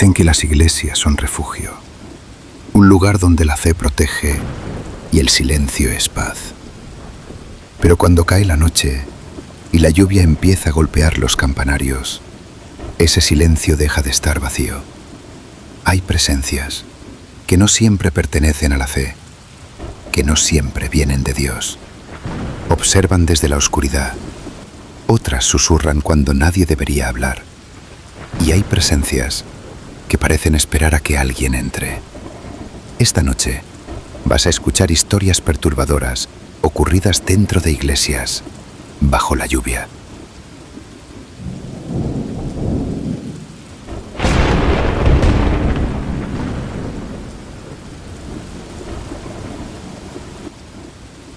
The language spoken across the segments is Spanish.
Dicen que las iglesias son refugio, un lugar donde la fe protege y el silencio es paz. Pero cuando cae la noche y la lluvia empieza a golpear los campanarios, ese silencio deja de estar vacío. Hay presencias que no siempre pertenecen a la fe, que no siempre vienen de Dios. Observan desde la oscuridad, otras susurran cuando nadie debería hablar. Y hay presencias que parecen esperar a que alguien entre. Esta noche vas a escuchar historias perturbadoras ocurridas dentro de iglesias, bajo la lluvia.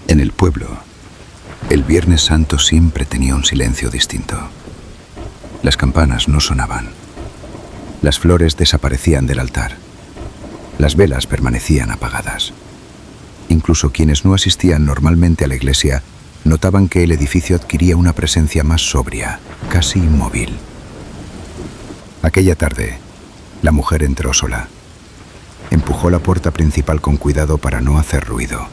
En el pueblo, el Viernes Santo siempre tenía un silencio distinto. Las campanas no sonaban. Las flores desaparecían del altar. Las velas permanecían apagadas. Incluso quienes no asistían normalmente a la iglesia notaban que el edificio adquiría una presencia más sobria, casi inmóvil. Aquella tarde, la mujer entró sola. Empujó la puerta principal con cuidado para no hacer ruido.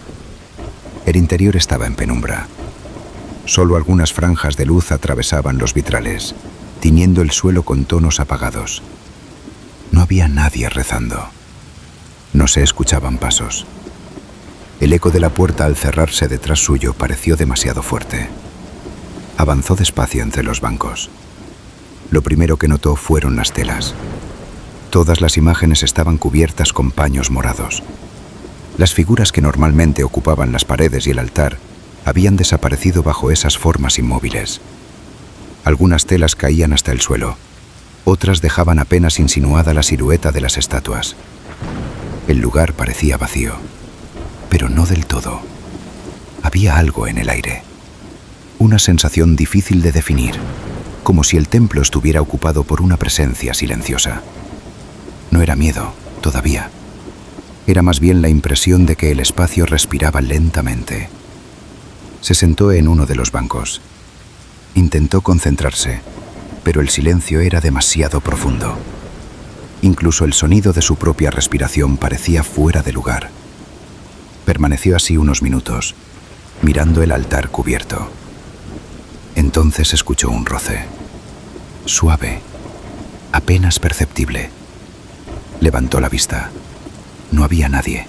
El interior estaba en penumbra. Solo algunas franjas de luz atravesaban los vitrales, tiñendo el suelo con tonos apagados. No había nadie rezando. No se escuchaban pasos. El eco de la puerta al cerrarse detrás suyo pareció demasiado fuerte. Avanzó despacio entre los bancos. Lo primero que notó fueron las telas. Todas las imágenes estaban cubiertas con paños morados. Las figuras que normalmente ocupaban las paredes y el altar habían desaparecido bajo esas formas inmóviles. Algunas telas caían hasta el suelo, otras dejaban apenas insinuada la silueta de las estatuas. El lugar parecía vacío, pero no del todo. Había algo en el aire, una sensación difícil de definir, como si el templo estuviera ocupado por una presencia silenciosa. No era miedo, todavía. Era más bien la impresión de que el espacio respiraba lentamente. Se sentó en uno de los bancos. Intentó concentrarse, pero el silencio era demasiado profundo. Incluso el sonido de su propia respiración parecía fuera de lugar. Permaneció así unos minutos, mirando el altar cubierto. Entonces escuchó un roce. Suave, apenas perceptible. Levantó la vista. No había nadie.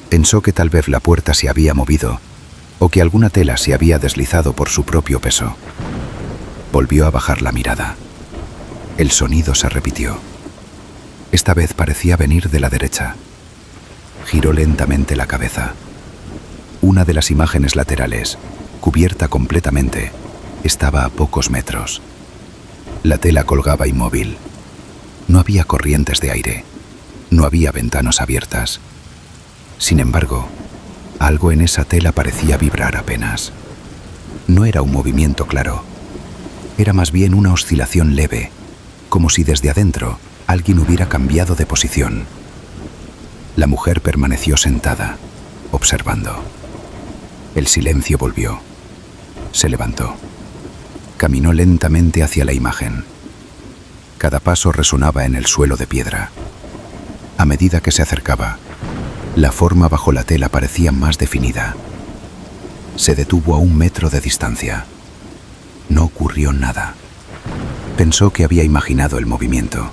Pensó que tal vez la puerta se había movido o que alguna tela se había deslizado por su propio peso. Volvió a bajar la mirada. El sonido se repitió. Esta vez parecía venir de la derecha. Giró lentamente la cabeza. Una de las imágenes laterales, cubierta completamente, estaba a pocos metros. La tela colgaba inmóvil. No había corrientes de aire. No había ventanas abiertas. Sin embargo, algo en esa tela parecía vibrar apenas. No era un movimiento claro. Era más bien una oscilación leve, como si desde adentro alguien hubiera cambiado de posición. La mujer permaneció sentada, observando. El silencio volvió. Se levantó. Caminó lentamente hacia la imagen. Cada paso resonaba en el suelo de piedra. A medida que se acercaba, la forma bajo la tela parecía más definida. Se detuvo a 1 metro de distancia. No ocurrió nada. Pensó que había imaginado el movimiento.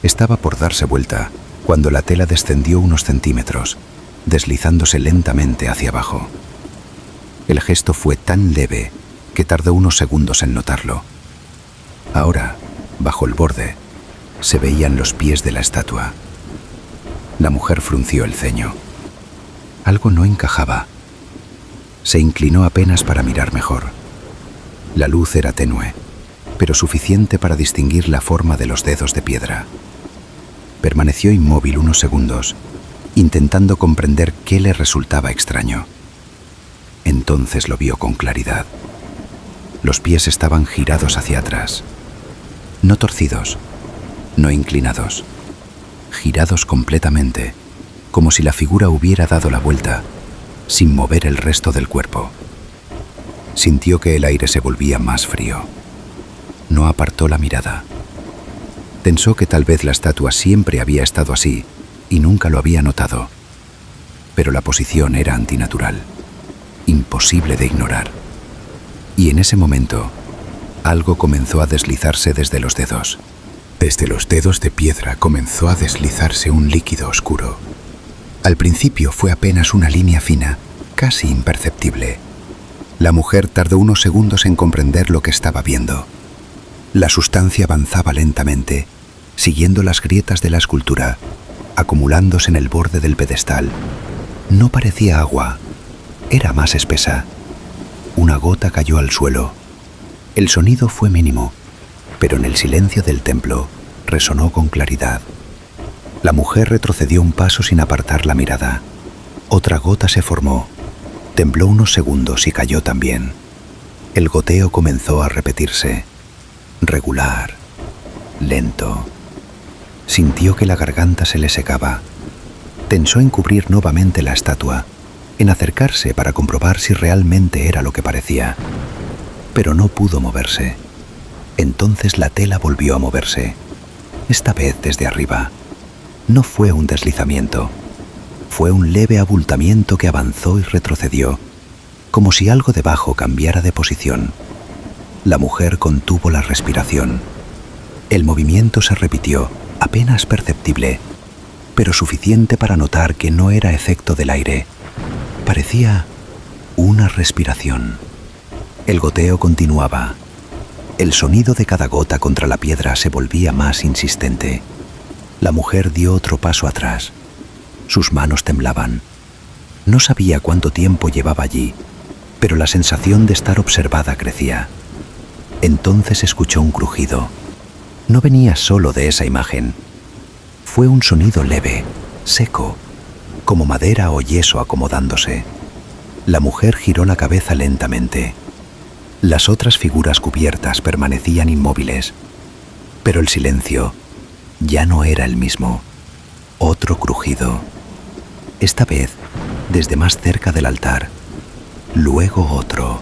Estaba por darse vuelta cuando la tela descendió unos centímetros, deslizándose lentamente hacia abajo. El gesto fue tan leve que tardó unos segundos en notarlo. Ahora, bajo el borde, se veían los pies de la estatua. La mujer frunció el ceño. Algo no encajaba. Se inclinó apenas para mirar mejor. La luz era tenue, pero suficiente para distinguir la forma de los dedos de piedra. Permaneció inmóvil unos segundos, intentando comprender qué le resultaba extraño. Entonces lo vio con claridad. Los pies estaban girados hacia atrás. No torcidos, no inclinados. Girados completamente, como si la figura hubiera dado la vuelta, sin mover el resto del cuerpo. Sintió que el aire se volvía más frío. No apartó la mirada. Pensó que tal vez la estatua siempre había estado así y nunca lo había notado. Pero la posición era antinatural, imposible de ignorar. Y en ese momento, algo comenzó a deslizarse desde los dedos. Desde los dedos de piedra comenzó a deslizarse un líquido oscuro. Al principio fue apenas una línea fina, casi imperceptible. La mujer tardó unos segundos en comprender lo que estaba viendo. La sustancia avanzaba lentamente, siguiendo las grietas de la escultura, acumulándose en el borde del pedestal. No parecía agua, era más espesa. Una gota cayó al suelo. El sonido fue mínimo, pero en el silencio del templo resonó con claridad. La mujer retrocedió un paso sin apartar la mirada. Otra gota se formó, tembló unos segundos y cayó también. El goteo comenzó a repetirse, regular, lento. Sintió que la garganta se le secaba. Pensó en cubrir nuevamente la estatua, en acercarse para comprobar si realmente era lo que parecía. Pero no pudo moverse. Entonces la tela volvió a moverse, esta vez desde arriba. No fue un deslizamiento, fue un leve abultamiento que avanzó y retrocedió, como si algo debajo cambiara de posición. La mujer contuvo la respiración. El movimiento se repitió, apenas perceptible, pero suficiente para notar que no era efecto del aire. Parecía una respiración. El goteo continuaba. El sonido de cada gota contra la piedra se volvía más insistente. La mujer dio otro paso atrás. Sus manos temblaban. No sabía cuánto tiempo llevaba allí, pero la sensación de estar observada crecía. Entonces escuchó un crujido. No venía solo de esa imagen. Fue un sonido leve, seco, como madera o yeso acomodándose. La mujer giró la cabeza lentamente. Las otras figuras cubiertas permanecían inmóviles, pero el silencio ya no era el mismo. Otro crujido. Esta vez desde más cerca del altar. Luego otro.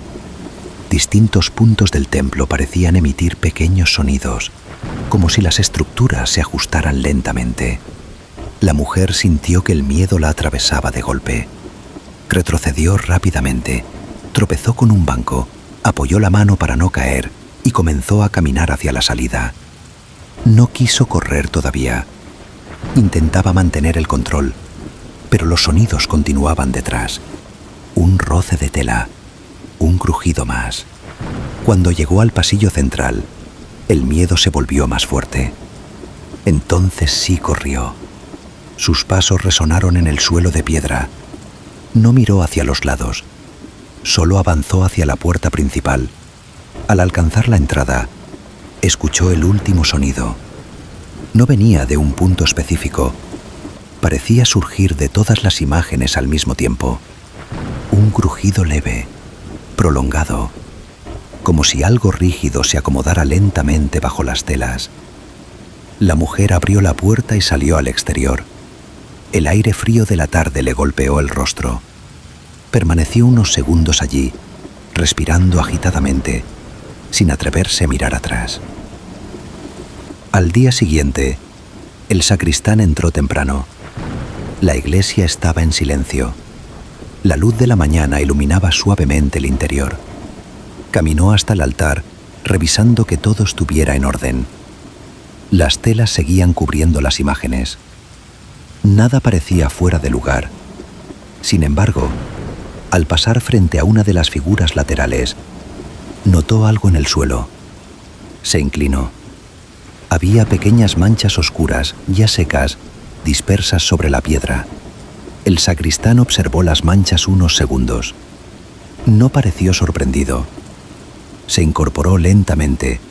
Distintos puntos del templo parecían emitir pequeños sonidos, como si las estructuras se ajustaran lentamente. La mujer sintió que el miedo la atravesaba de golpe. Retrocedió rápidamente, tropezó con un banco, apoyó la mano para no caer y comenzó a caminar hacia la salida. No quiso correr todavía. Intentaba mantener el control, pero los sonidos continuaban detrás. Un roce de tela, un crujido más. Cuando llegó al pasillo central, el miedo se volvió más fuerte. Entonces sí corrió. Sus pasos resonaron en el suelo de piedra. No miró hacia los lados, solo avanzó hacia la puerta principal. Al alcanzar la entrada, escuchó el último sonido. No venía de un punto específico, parecía surgir de todas las imágenes al mismo tiempo. Un crujido leve, prolongado, como si algo rígido se acomodara lentamente bajo las telas. La mujer abrió la puerta y salió al exterior. El aire frío de la tarde le golpeó el rostro. Permaneció unos segundos allí, respirando agitadamente, sin atreverse a mirar atrás. Al día siguiente, el sacristán entró temprano. La iglesia estaba en silencio. La luz de la mañana iluminaba suavemente el interior. Caminó hasta el altar, revisando que todo estuviera en orden. Las telas seguían cubriendo las imágenes. Nada parecía fuera de lugar. Sin embargo, al pasar frente a una de las figuras laterales, notó algo en el suelo. Se inclinó. Había pequeñas manchas oscuras, ya secas, dispersas sobre la piedra. El sacristán observó las manchas unos segundos. No pareció sorprendido. Se incorporó lentamente,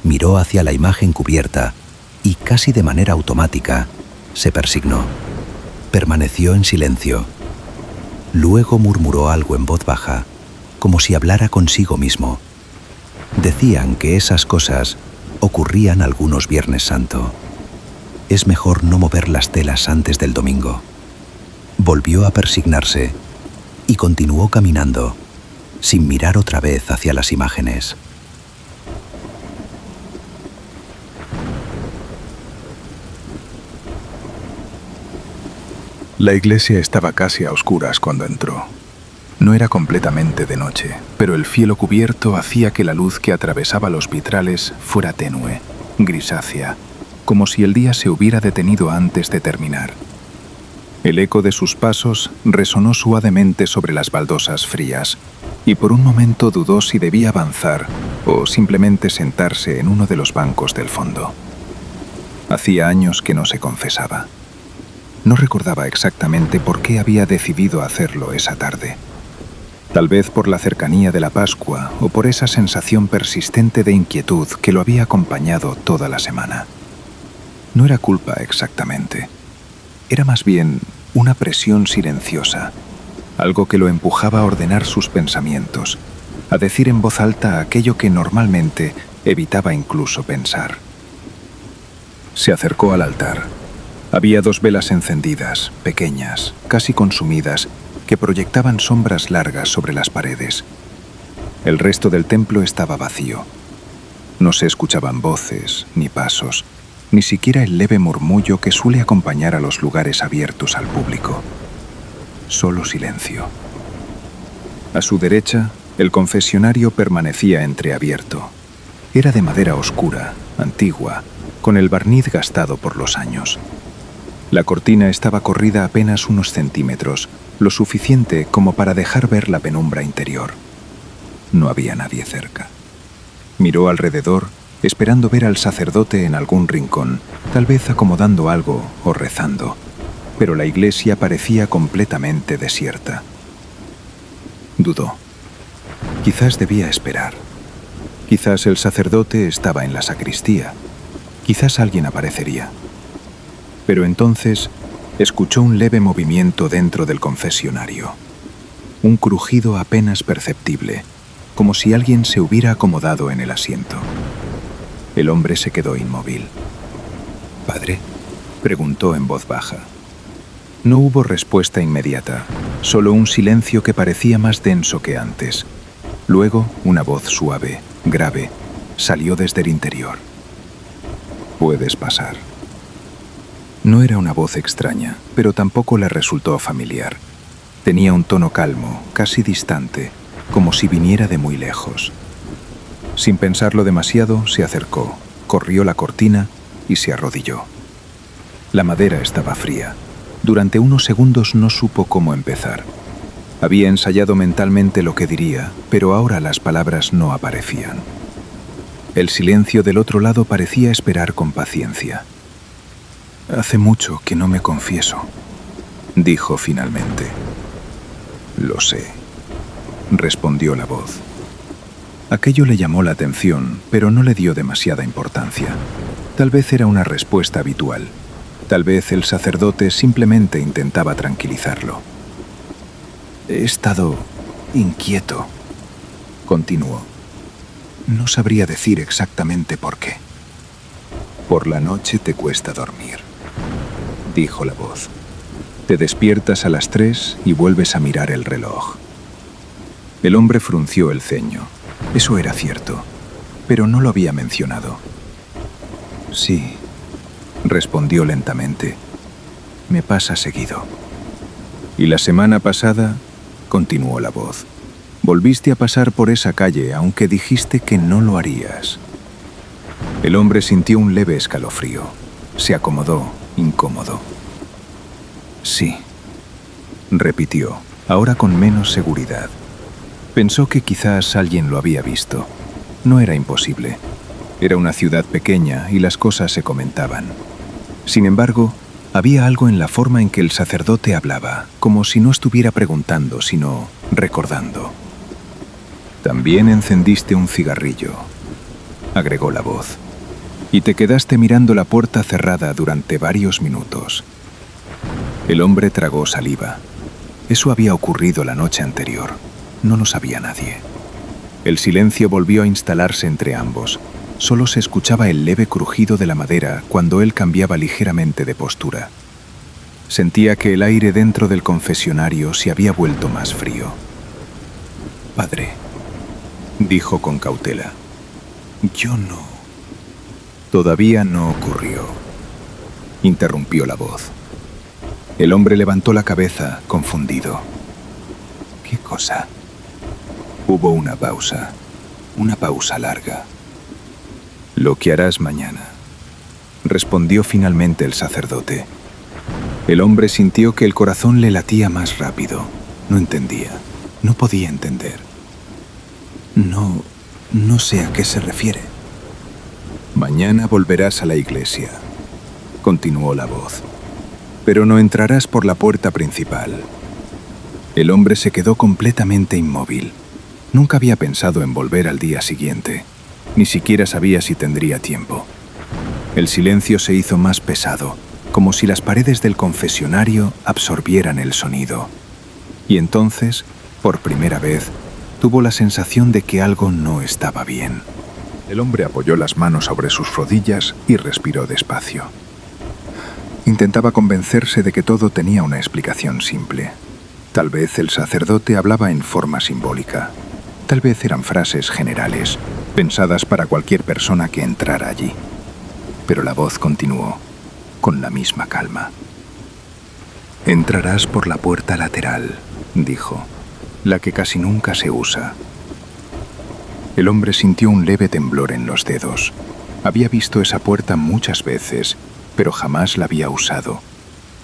miró hacia la imagen cubierta y casi de manera automática se persignó. Permaneció en silencio. Luego murmuró algo en voz baja, como si hablara consigo mismo. Decían que esas cosas ocurrían algunos Viernes Santo. Es mejor no mover las telas antes del domingo. Volvió a persignarse y continuó caminando, sin mirar otra vez hacia las imágenes. La iglesia estaba casi a oscuras cuando entró. No era completamente de noche, pero el cielo cubierto hacía que la luz que atravesaba los vitrales fuera tenue, grisácea, como si el día se hubiera detenido antes de terminar. El eco de sus pasos resonó suavemente sobre las baldosas frías, y por un momento dudó si debía avanzar o simplemente sentarse en uno de los bancos del fondo. Hacía años que no se confesaba. No recordaba exactamente por qué había decidido hacerlo esa tarde. Tal vez por la cercanía de la Pascua o por esa sensación persistente de inquietud que lo había acompañado toda la semana. No era culpa exactamente. Era más bien una presión silenciosa, algo que lo empujaba a ordenar sus pensamientos, a decir en voz alta aquello que normalmente evitaba incluso pensar. Se acercó al altar. Había 2 velas encendidas, pequeñas, casi consumidas, que proyectaban sombras largas sobre las paredes. El resto del templo estaba vacío. No se escuchaban voces, ni pasos, ni siquiera el leve murmullo que suele acompañar a los lugares abiertos al público. Solo silencio. A su derecha, el confesionario permanecía entreabierto. Era de madera oscura, antigua, con el barniz gastado por los años. La cortina estaba corrida apenas unos centímetros, lo suficiente como para dejar ver la penumbra interior. No había nadie cerca. Miró alrededor, esperando ver al sacerdote en algún rincón, tal vez acomodando algo o rezando, pero la iglesia parecía completamente desierta. Dudó. Quizás debía esperar. Quizás el sacerdote estaba en la sacristía. Quizás alguien aparecería. Pero entonces escuchó un leve movimiento dentro del confesionario. Un crujido apenas perceptible, como si alguien se hubiera acomodado en el asiento. El hombre se quedó inmóvil. «¿Padre?», preguntó en voz baja. No hubo respuesta inmediata, solo un silencio que parecía más denso que antes. Luego, una voz suave, grave, salió desde el interior. «Puedes pasar». No era una voz extraña, pero tampoco le resultó familiar. Tenía un tono calmo, casi distante, como si viniera de muy lejos. Sin pensarlo demasiado, se acercó, corrió la cortina y se arrodilló. La madera estaba fría. Durante unos segundos no supo cómo empezar. Había ensayado mentalmente lo que diría, pero ahora las palabras no aparecían. El silencio del otro lado parecía esperar con paciencia. «Hace mucho que no me confieso», dijo finalmente. «Lo sé», respondió la voz. Aquello le llamó la atención, pero no le dio demasiada importancia. Tal vez era una respuesta habitual. Tal vez el sacerdote simplemente intentaba tranquilizarlo. «He estado inquieto», continuó. «No sabría decir exactamente por qué». «Por la noche te cuesta dormir», dijo la voz. «Te despiertas a las 3 y vuelves a mirar el reloj». El hombre frunció el ceño. Eso era cierto, pero no lo había mencionado. «Sí», respondió lentamente. «Me pasa seguido». «Y la semana pasada», continuó la voz, «volviste a pasar por esa calle aunque dijiste que no lo harías». El hombre sintió un leve escalofrío. Se acomodó, incómodo. «Sí», repitió, ahora con menos seguridad. Pensó que quizás alguien lo había visto. No era imposible. Era una ciudad pequeña y las cosas se comentaban. Sin embargo, había algo en la forma en que el sacerdote hablaba, como si no estuviera preguntando, sino recordando. «También encendiste un cigarrillo», agregó la voz, «y te quedaste mirando la puerta cerrada durante varios minutos». El hombre tragó saliva. Eso había ocurrido la noche anterior. No lo sabía nadie. El silencio volvió a instalarse entre ambos. Solo se escuchaba el leve crujido de la madera cuando él cambiaba ligeramente de postura. Sentía que el aire dentro del confesionario se había vuelto más frío. «Padre», dijo con cautela, «yo no». «Todavía no ocurrió», interrumpió la voz. El hombre levantó la cabeza, confundido. ¿Qué cosa? Hubo una pausa larga. Lo que harás mañana, respondió finalmente el sacerdote. El hombre sintió que el corazón le latía más rápido. No entendía, no podía entender. No sé a qué se refiere. Mañana volverás a la iglesia, continuó la voz, pero no entrarás por la puerta principal. El hombre se quedó completamente inmóvil. Nunca había pensado en volver al día siguiente. Ni siquiera sabía si tendría tiempo. El silencio se hizo más pesado, como si las paredes del confesionario absorbieran el sonido. Y entonces, por primera vez, tuvo la sensación de que algo no estaba bien. El hombre apoyó las manos sobre sus rodillas y respiró despacio. Intentaba convencerse de que todo tenía una explicación simple. Tal vez el sacerdote hablaba en forma simbólica. Tal vez eran frases generales, pensadas para cualquier persona que entrara allí. Pero la voz continuó, con la misma calma. «Entrarás por la puerta lateral», dijo, «la que casi nunca se usa». El hombre sintió un leve temblor en los dedos. Había visto esa puerta muchas veces, pero jamás la había usado.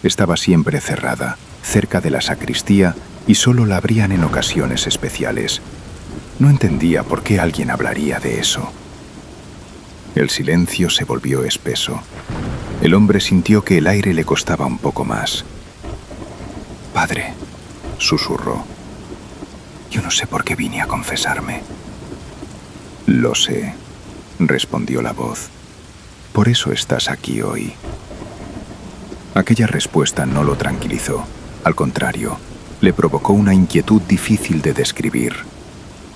Estaba siempre cerrada, cerca de la sacristía, y solo la abrían en ocasiones especiales. No entendía por qué alguien hablaría de eso. El silencio se volvió espeso. El hombre sintió que el aire le costaba un poco más. «Padre», susurró, «yo no sé por qué vine a confesarme». «Lo sé», respondió la voz. «Por eso estás aquí hoy». Aquella respuesta no lo tranquilizó. Al contrario, le provocó una inquietud difícil de describir.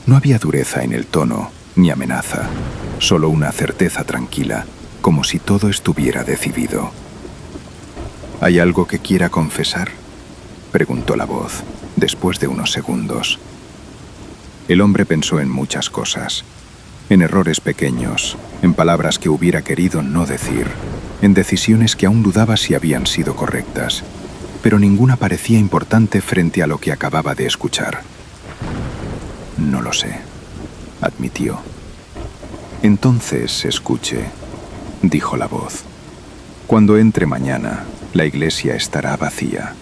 No había dureza en el tono, ni amenaza, solo una certeza tranquila, como si todo estuviera decidido. «¿Hay algo que quiera confesar?», preguntó la voz, después de unos segundos. El hombre pensó en muchas cosas. En errores pequeños, en palabras que hubiera querido no decir, en decisiones que aún dudaba si habían sido correctas, pero ninguna parecía importante frente a lo que acababa de escuchar. «No lo sé», admitió. «Entonces escuche», dijo la voz. «Cuando entre mañana, la iglesia estará vacía».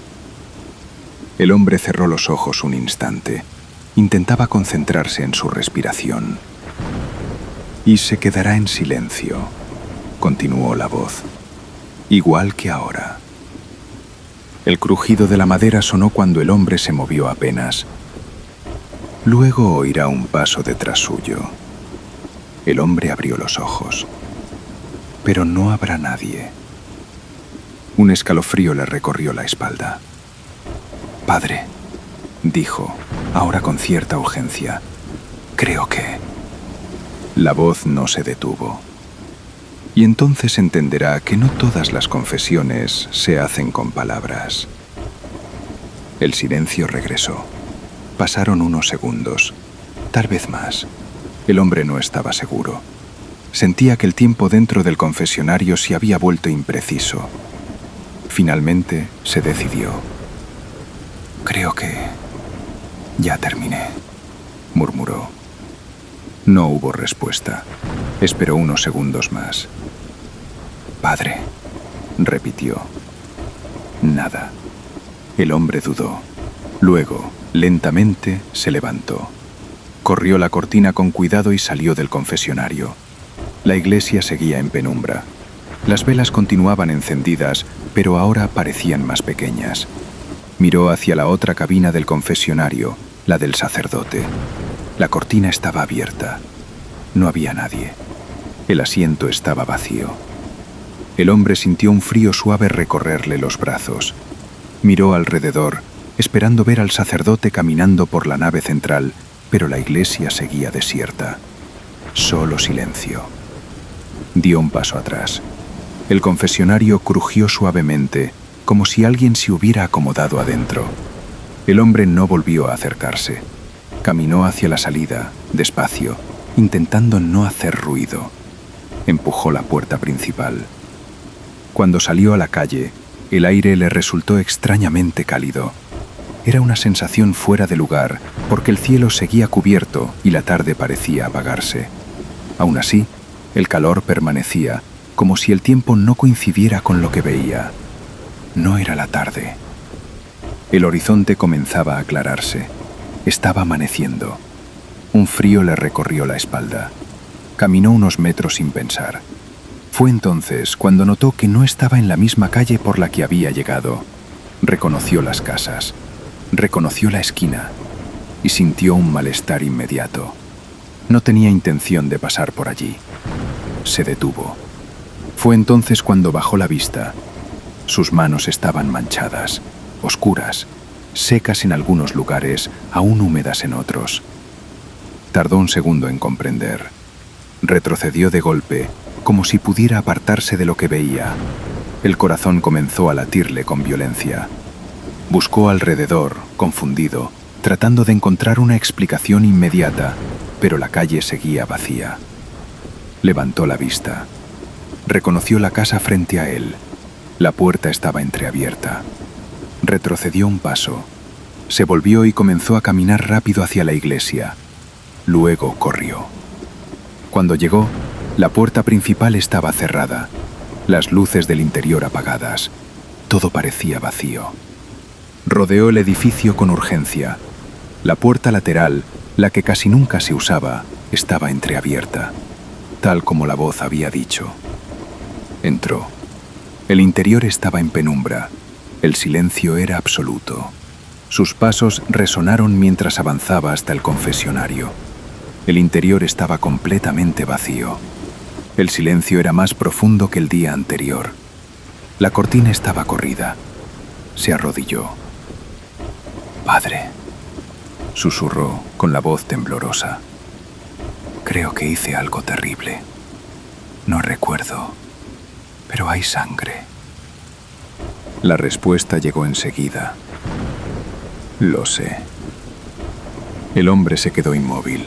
El hombre cerró los ojos un instante. Intentaba concentrarse en su respiración. «Y se quedará en silencio», continuó la voz, «igual que ahora». El crujido de la madera sonó cuando el hombre se movió apenas. Luego oirá un paso detrás suyo. El hombre abrió los ojos. Pero no habrá nadie. Un escalofrío le recorrió la espalda. «Padre», dijo, ahora con cierta urgencia, «creo que...». La voz no se detuvo. Y entonces entenderá que no todas las confesiones se hacen con palabras. El silencio regresó. Pasaron unos segundos, tal vez más. El hombre no estaba seguro. Sentía que el tiempo dentro del confesionario se había vuelto impreciso. Finalmente se decidió. «Creo que ya terminé», murmuró. No hubo respuesta. Esperó unos segundos más. «Padre», repitió. Nada. El hombre dudó. Luego, lentamente, se levantó. Corrió la cortina con cuidado y salió del confesionario. La iglesia seguía en penumbra. Las velas continuaban encendidas, pero ahora parecían más pequeñas. Miró hacia la otra cabina del confesionario, la del sacerdote. La cortina estaba abierta. No había nadie. El asiento estaba vacío. El hombre sintió un frío suave recorrerle los brazos. Miró alrededor, esperando ver al sacerdote caminando por la nave central, pero la iglesia seguía desierta. Solo silencio. Dio un paso atrás. El confesionario crujió suavemente, como si alguien se hubiera acomodado adentro. El hombre no volvió a acercarse. Caminó hacia la salida, despacio, intentando no hacer ruido. Empujó la puerta principal. Cuando salió a la calle, El aire le resultó extrañamente cálido. Era una sensación fuera de lugar, porque el cielo seguía cubierto y la tarde parecía apagarse. Aún así, el calor permanecía, como si el tiempo no coincidiera con lo que veía. No era la tarde. El horizonte comenzaba a aclararse. Estaba amaneciendo. Un frío le recorrió la espalda. Caminó unos metros sin pensar. Fue entonces cuando notó que no estaba en la misma calle por la que había llegado. Reconoció las casas, reconoció la esquina y sintió un malestar inmediato. No tenía intención de pasar por allí. Se detuvo. Fue entonces cuando bajó la vista. Sus manos estaban manchadas, oscuras, secas en algunos lugares, aún húmedas en otros. Tardó un segundo en comprender. Retrocedió de golpe, como si pudiera apartarse de lo que veía. El corazón comenzó a latirle con violencia. Buscó alrededor, confundido, tratando de encontrar una explicación inmediata, pero la calle seguía vacía. Levantó la vista. Reconoció la casa frente a él. La puerta estaba entreabierta. Retrocedió un paso. Se volvió y comenzó a caminar rápido hacia la iglesia. Luego corrió. Cuando llegó, la puerta principal estaba cerrada, las luces del interior apagadas. Todo parecía vacío. Rodeó el edificio con urgencia. La puerta lateral, la que casi nunca se usaba, estaba entreabierta, tal como la voz había dicho. Entró. El interior estaba en penumbra. El silencio era absoluto. Sus pasos resonaron mientras avanzaba hasta el confesionario. El interior estaba completamente vacío. El silencio era más profundo que el día anterior. La cortina estaba corrida. Se arrodilló. «Padre», susurró con la voz temblorosa. «Creo que hice algo terrible. No recuerdo, pero hay sangre». La respuesta llegó enseguida. «Lo sé». El hombre se quedó inmóvil.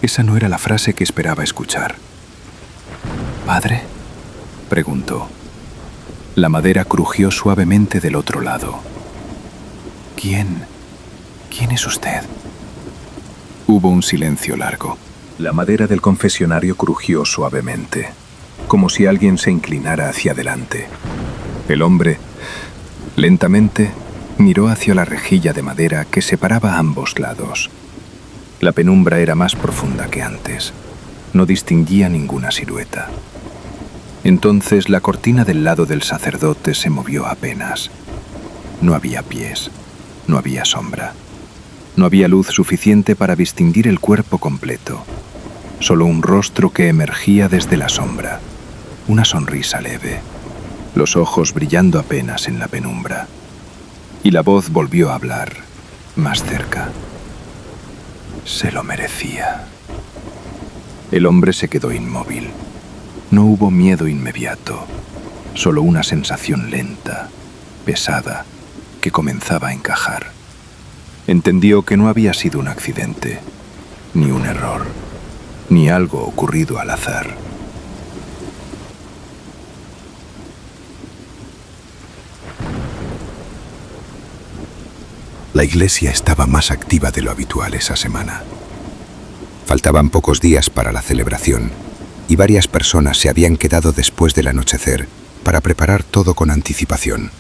Esa no era la frase que esperaba escuchar. «¿Padre?», preguntó. La madera crujió suavemente del otro lado. ¿Quién es usted?». Hubo un silencio largo. La madera del confesionario crujió suavemente, como si alguien se inclinara hacia adelante. El hombre, lentamente, miró hacia la rejilla de madera que separaba ambos lados. La penumbra era más profunda que antes. No distinguía ninguna silueta. Entonces la cortina del lado del sacerdote se movió apenas. No había pies, no había sombra. No había luz suficiente para distinguir el cuerpo completo. Solo un rostro que emergía desde la sombra. Una sonrisa leve. Los ojos brillando apenas en la penumbra. Y la voz volvió a hablar, más cerca. Se lo merecía. El hombre se quedó inmóvil. No hubo miedo inmediato, solo una sensación lenta, pesada, que comenzaba a encajar. Entendió que no había sido un accidente, ni un error, ni algo ocurrido al azar. La iglesia estaba más activa de lo habitual esa semana. Faltaban pocos días para la celebración y varias personas se habían quedado después del anochecer para preparar todo con anticipación.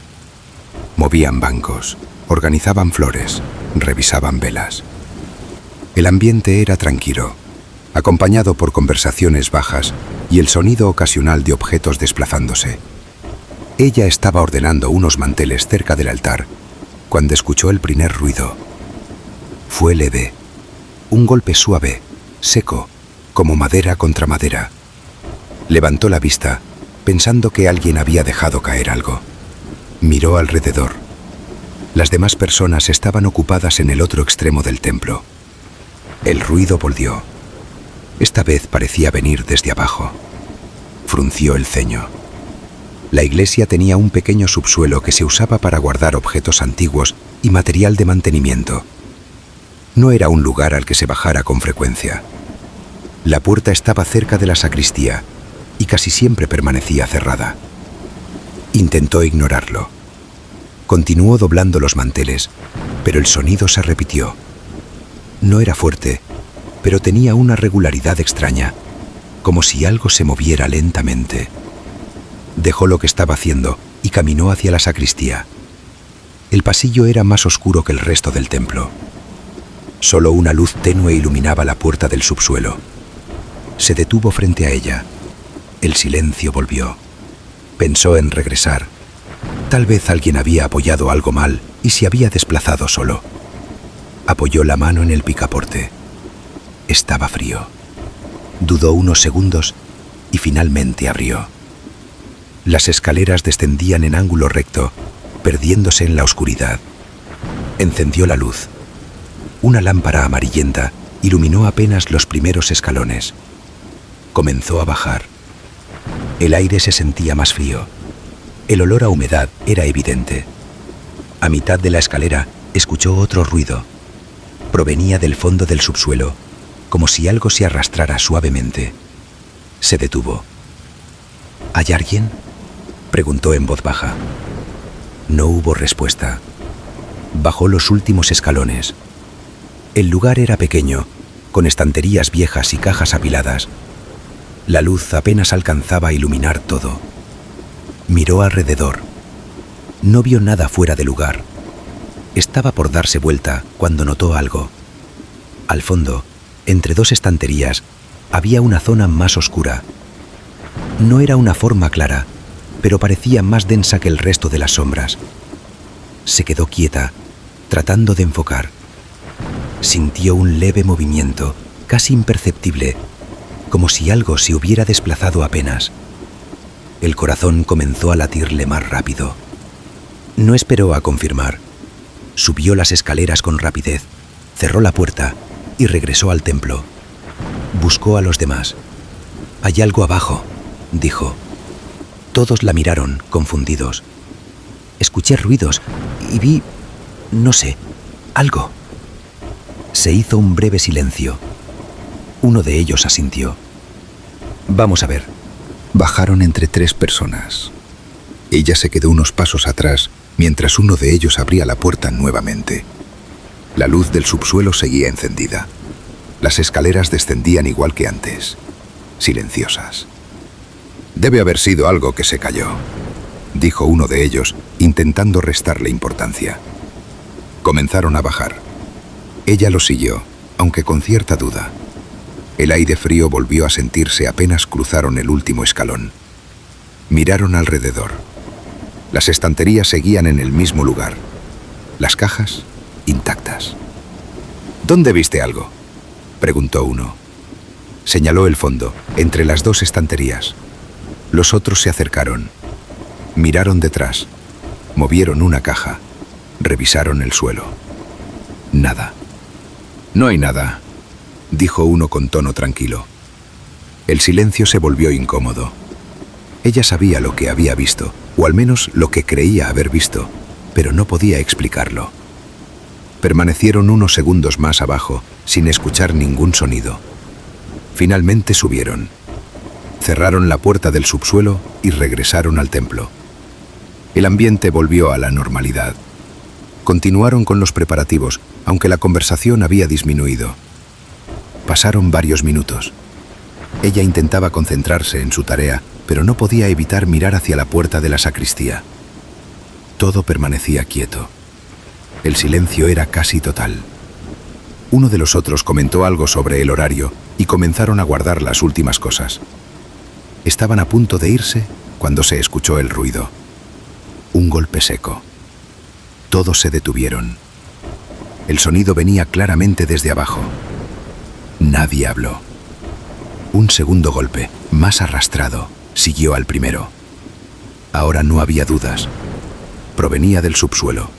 Movían bancos, organizaban flores, revisaban velas. El ambiente era tranquilo, acompañado por conversaciones bajas y el sonido ocasional de objetos desplazándose. Ella estaba ordenando unos manteles cerca del altar cuando escuchó el primer ruido. Fue leve, un golpe suave, seco, como madera contra madera. Levantó la vista, pensando que alguien había dejado caer algo. Miró alrededor. Las demás personas estaban ocupadas en el otro extremo del templo. El ruido volvió. Esta vez parecía venir desde abajo. Frunció el ceño. La iglesia tenía un pequeño subsuelo que se usaba para guardar objetos antiguos y material de mantenimiento. No era un lugar al que se bajara con frecuencia. La puerta estaba cerca de la sacristía y casi siempre permanecía cerrada. Intentó ignorarlo, Continuó doblando los manteles, pero el sonido se repitió. No era fuerte, pero tenía una regularidad extraña, como si algo se moviera lentamente. Dejó lo que estaba haciendo y caminó hacia la sacristía. El pasillo era más oscuro que el resto del templo. Solo una luz tenue iluminaba la puerta del subsuelo. Se detuvo frente a ella. El silencio volvió. Pensó en regresar. Tal vez alguien había apoyado algo mal y se había desplazado solo. Apoyó la mano en el picaporte. Estaba frío. Dudó unos segundos y finalmente abrió. Las escaleras descendían en ángulo recto, perdiéndose en la oscuridad. Encendió la luz. Una lámpara amarillenta iluminó apenas los primeros escalones. Comenzó a bajar. El aire se sentía más frío. El olor a humedad era evidente. A mitad de la escalera escuchó otro ruido. Provenía del fondo del subsuelo, como si algo se arrastrara suavemente. Se detuvo. ¿Hay alguien?, preguntó en voz baja. No hubo respuesta. Bajó los últimos escalones. El lugar era pequeño, con estanterías viejas y cajas apiladas. La luz apenas alcanzaba a iluminar todo. Miró alrededor. No vio nada fuera de lugar. Estaba por darse vuelta cuando notó algo. Al fondo, entre dos estanterías, había una zona más oscura. No era una forma clara, pero parecía más densa que el resto de las sombras. Se quedó quieta, tratando de enfocar. Sintió un leve movimiento, casi imperceptible, como si algo se hubiera desplazado apenas. El corazón comenzó a latirle más rápido. No esperó a confirmar. Subió las escaleras con rapidez, cerró la puerta y regresó al templo. Buscó a los demás. «Hay algo abajo», dijo. Todos la miraron, confundidos. Escuché ruidos y vi, no sé, algo. Se hizo un breve silencio. Uno de ellos asintió. «Vamos a ver». Bajaron entre 3 personas. Ella se quedó unos pasos atrás mientras uno de ellos abría la puerta nuevamente. La luz del subsuelo seguía encendida. Las escaleras descendían igual que antes, silenciosas. «Debe haber sido algo que se cayó», dijo uno de ellos, intentando restarle importancia. Comenzaron a bajar. Ella los siguió, aunque con cierta duda. El aire frío volvió a sentirse apenas cruzaron el último escalón. Miraron alrededor. Las estanterías seguían en el mismo lugar. Las cajas, intactas. «¿Dónde viste algo?», preguntó uno. Señaló el fondo, entre las 2 estanterías. Los otros se acercaron. Miraron detrás. Movieron una caja. Revisaron el suelo. Nada. «No hay nada», dijo uno con tono tranquilo. El silencio se volvió incómodo. Ella sabía lo que había visto, o al menos lo que creía haber visto, pero no podía explicarlo. Permanecieron unos segundos más abajo, sin escuchar ningún sonido. Finalmente subieron. Cerraron la puerta del subsuelo y regresaron al templo. El ambiente volvió a la normalidad. Continuaron con los preparativos, aunque la conversación había disminuido. Pasaron varios minutos. Ella intentaba concentrarse en su tarea, pero no podía evitar mirar hacia la puerta de la sacristía. Todo permanecía quieto. El silencio era casi total. Uno de los otros comentó algo sobre el horario y comenzaron a guardar las últimas cosas. Estaban a punto de irse cuando se escuchó el ruido. Un golpe seco. Todos se detuvieron. El sonido venía claramente desde abajo. Nadie habló. Un segundo golpe, más arrastrado, siguió al primero. Ahora no había dudas. Provenía del subsuelo.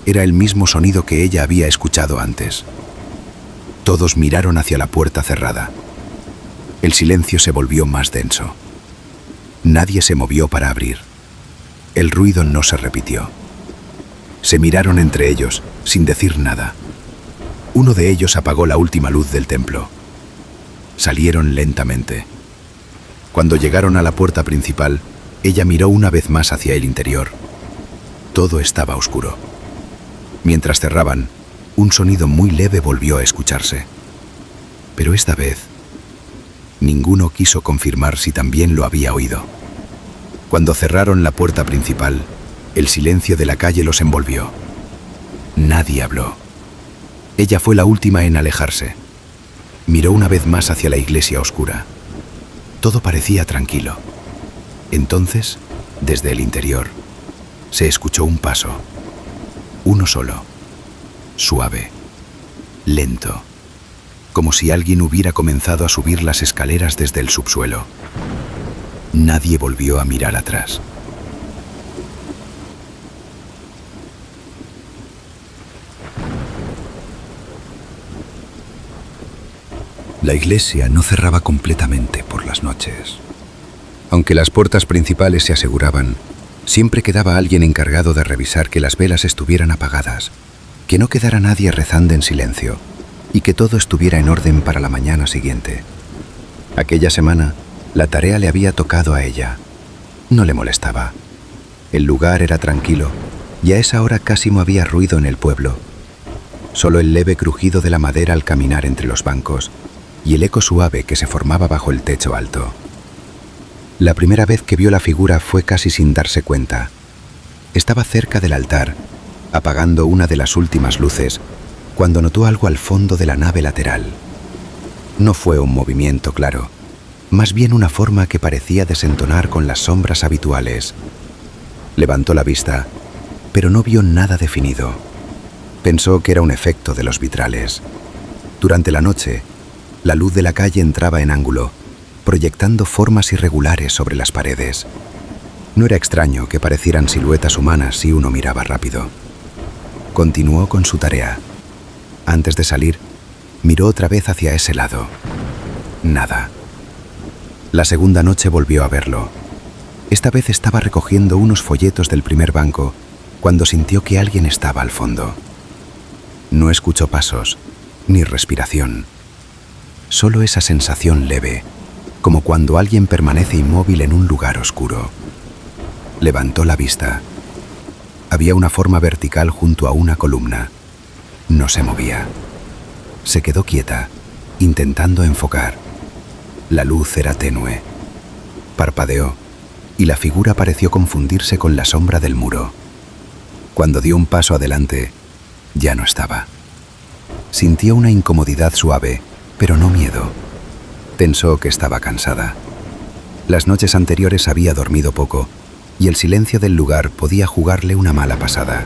Era el mismo sonido que ella había escuchado antes. Todos miraron hacia la puerta cerrada. El silencio se volvió más denso. Nadie se movió para abrir. El ruido no se repitió. Se miraron entre ellos, sin decir nada. Uno de ellos apagó la última luz del templo. Salieron lentamente. Cuando llegaron a la puerta principal, ella miró una vez más hacia el interior. Todo estaba oscuro. Mientras cerraban, un sonido muy leve volvió a escucharse. Pero esta vez, ninguno quiso confirmar si también lo había oído. Cuando cerraron la puerta principal, el silencio de la calle los envolvió. Nadie habló. Ella fue la última en alejarse. Miró una vez más hacia la iglesia oscura. Todo parecía tranquilo. Entonces, desde el interior, se escuchó un paso. Uno solo. Suave. Lento. Como si alguien hubiera comenzado a subir las escaleras desde el subsuelo. Nadie volvió a mirar atrás. La iglesia no cerraba completamente por las noches. Aunque las puertas principales se aseguraban, siempre quedaba alguien encargado de revisar que las velas estuvieran apagadas, que no quedara nadie rezando en silencio y que todo estuviera en orden para la mañana siguiente. Aquella semana, la tarea le había tocado a ella. No le molestaba. El lugar era tranquilo y a esa hora casi no había ruido en el pueblo. Solo el leve crujido de la madera al caminar entre los bancos y el eco suave que se formaba bajo el techo alto. La primera vez que vio la figura fue casi sin darse cuenta. Estaba cerca del altar, apagando una de las últimas luces, cuando notó algo al fondo de la nave lateral. No fue un movimiento claro, más bien una forma que parecía desentonar con las sombras habituales. Levantó la vista, pero no vio nada definido. Pensó que era un efecto de los vitrales. Durante la noche, la luz de la calle entraba en ángulo, proyectando formas irregulares sobre las paredes. No era extraño que parecieran siluetas humanas si uno miraba rápido. Continuó con su tarea. Antes de salir, miró otra vez hacia ese lado. Nada. La segunda noche volvió a verlo. Esta vez estaba recogiendo unos folletos del primer banco cuando sintió que alguien estaba al fondo. No escuchó pasos, ni respiración. Solo esa sensación leve, como cuando alguien permanece inmóvil en un lugar oscuro. Levantó la vista. Había una forma vertical junto a una columna. No se movía. Se quedó quieta, intentando enfocar. La luz era tenue. Parpadeó, y la figura pareció confundirse con la sombra del muro. Cuando dio un paso adelante, ya no estaba. Sintió una incomodidad suave, pero no miedo. Pensó que estaba cansada. Las noches anteriores había dormido poco, y el silencio del lugar podía jugarle una mala pasada.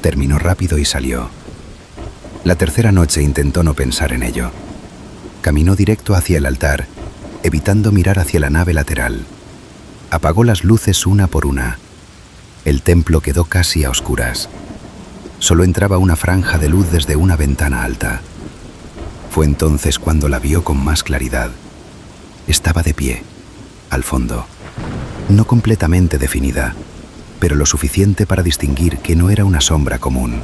Terminó rápido y salió. La tercera noche intentó no pensar en ello. Caminó directo hacia el altar, evitando mirar hacia la nave lateral. Apagó las luces una por una. El templo quedó casi a oscuras. Solo entraba una franja de luz desde una ventana alta. Fue entonces cuando la vio con más claridad. Estaba de pie, al fondo. No completamente definida, pero lo suficiente para distinguir que no era una sombra común.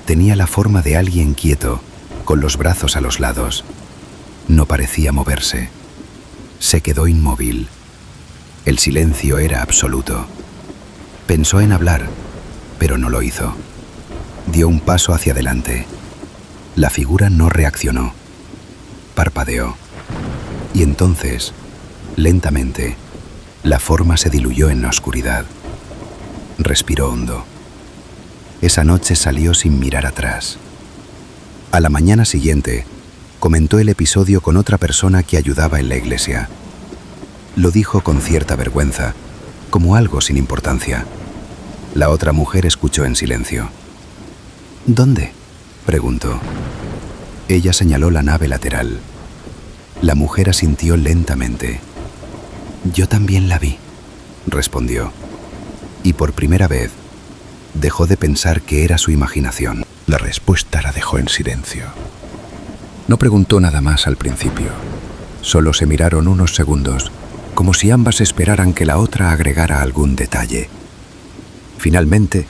Tenía la forma de alguien quieto, con los brazos a los lados. No parecía moverse. Se quedó inmóvil. El silencio era absoluto. Pensó en hablar, pero no lo hizo. Dio un paso hacia adelante. La figura no reaccionó. Parpadeó. Y entonces, lentamente, la forma se diluyó en la oscuridad. Respiró hondo. Esa noche salió sin mirar atrás. A la mañana siguiente, comentó el episodio con otra persona que ayudaba en la iglesia. Lo dijo con cierta vergüenza, como algo sin importancia. La otra mujer escuchó en silencio. ¿Dónde?, preguntó. Ella señaló la nave lateral. La mujer asintió lentamente. Yo también la vi, respondió. Y por primera vez, dejó de pensar que era su imaginación. La respuesta la dejó en silencio. No preguntó nada más al principio. Solo se miraron unos segundos, como si ambas esperaran que la otra agregara algún detalle. Finalmente,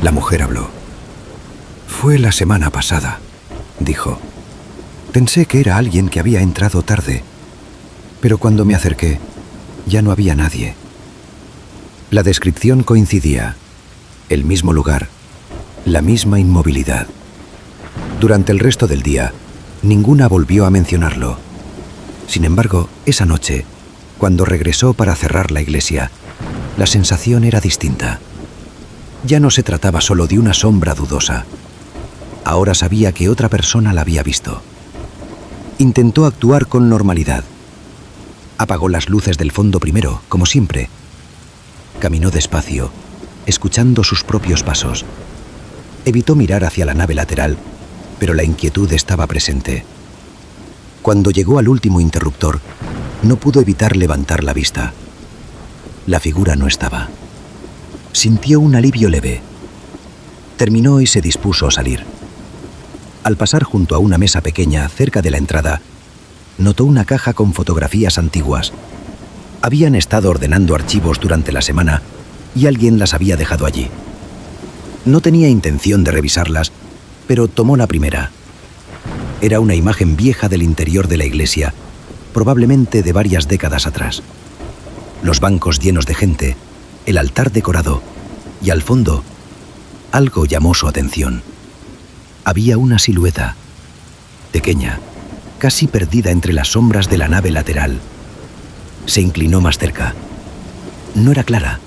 la mujer habló. Fue la semana pasada, dijo. Pensé que era alguien que había entrado tarde, pero cuando me acerqué, ya no había nadie. La descripción coincidía. El mismo lugar, la misma inmovilidad. Durante el resto del día, ninguna volvió a mencionarlo. Sin embargo, esa noche, cuando regresó para cerrar la iglesia, la sensación era distinta. Ya no se trataba solo de una sombra dudosa. Ahora sabía que otra persona la había visto. Intentó actuar con normalidad. Apagó las luces del fondo primero, como siempre. Caminó despacio, escuchando sus propios pasos. Evitó mirar hacia la nave lateral, pero la inquietud estaba presente. Cuando llegó al último interruptor, no pudo evitar levantar la vista. La figura no estaba. Sintió un alivio leve. Terminó y se dispuso a salir. Al pasar junto a una mesa pequeña cerca de la entrada, notó una caja con fotografías antiguas. Habían estado ordenando archivos durante la semana y alguien las había dejado allí. No tenía intención de revisarlas, pero tomó la primera. Era una imagen vieja del interior de la iglesia, probablemente de varias décadas atrás. Los bancos llenos de gente, el altar decorado y al fondo, algo llamó su atención. Había una silueta, pequeña, casi perdida entre las sombras de la nave lateral. Se inclinó más cerca. No era clara,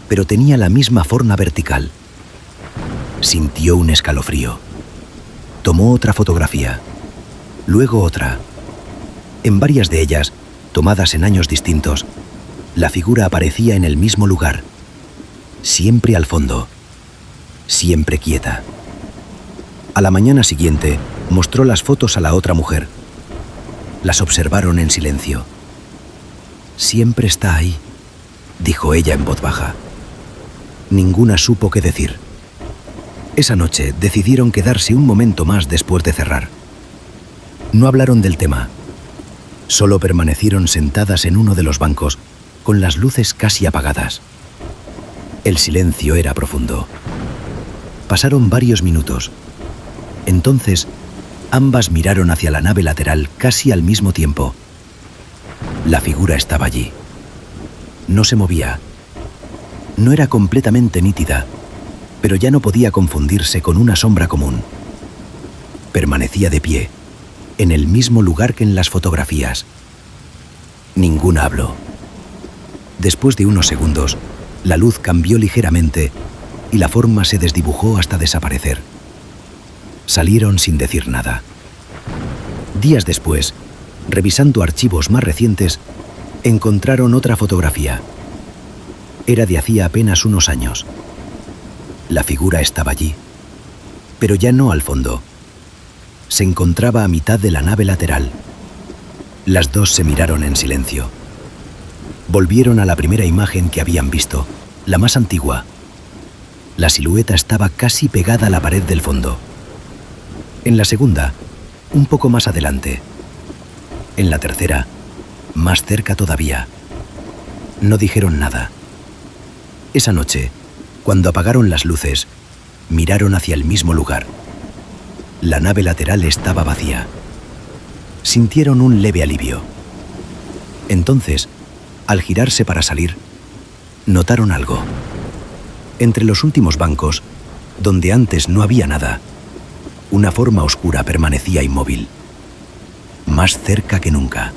pero tenía la misma forma vertical. Sintió un escalofrío. Tomó otra fotografía, luego otra. En varias de ellas, tomadas en años distintos, la figura aparecía en el mismo lugar, siempre al fondo, siempre quieta. A la mañana siguiente, mostró las fotos a la otra mujer. Las observaron en silencio. «Siempre está ahí», dijo ella en voz baja. Ninguna supo qué decir. Esa noche decidieron quedarse un momento más después de cerrar. No hablaron del tema. Solo permanecieron sentadas en uno de los bancos, con las luces casi apagadas. El silencio era profundo. Pasaron varios minutos. Entonces, ambas miraron hacia la nave lateral casi al mismo tiempo. La figura estaba allí. No se movía. No era completamente nítida, pero ya no podía confundirse con una sombra común. Permanecía de pie, en el mismo lugar que en las fotografías. Ninguna habló. Después de unos segundos, la luz cambió ligeramente y la forma se desdibujó hasta desaparecer. Salieron sin decir nada. Días después, revisando archivos más recientes, encontraron otra fotografía. Era de hacía apenas unos años. La figura estaba allí, pero ya no al fondo. Se encontraba a mitad de la nave lateral. Las dos se miraron en silencio. Volvieron a la primera imagen que habían visto, la más antigua. La silueta estaba casi pegada a la pared del fondo. En la segunda, un poco más adelante. En la tercera, más cerca todavía. No dijeron nada. Esa noche, cuando apagaron las luces, miraron hacia el mismo lugar. La nave lateral estaba vacía. Sintieron un leve alivio. Entonces, al girarse para salir, notaron algo. Entre los últimos bancos, donde antes no había nada, una forma oscura permanecía inmóvil, más cerca que nunca.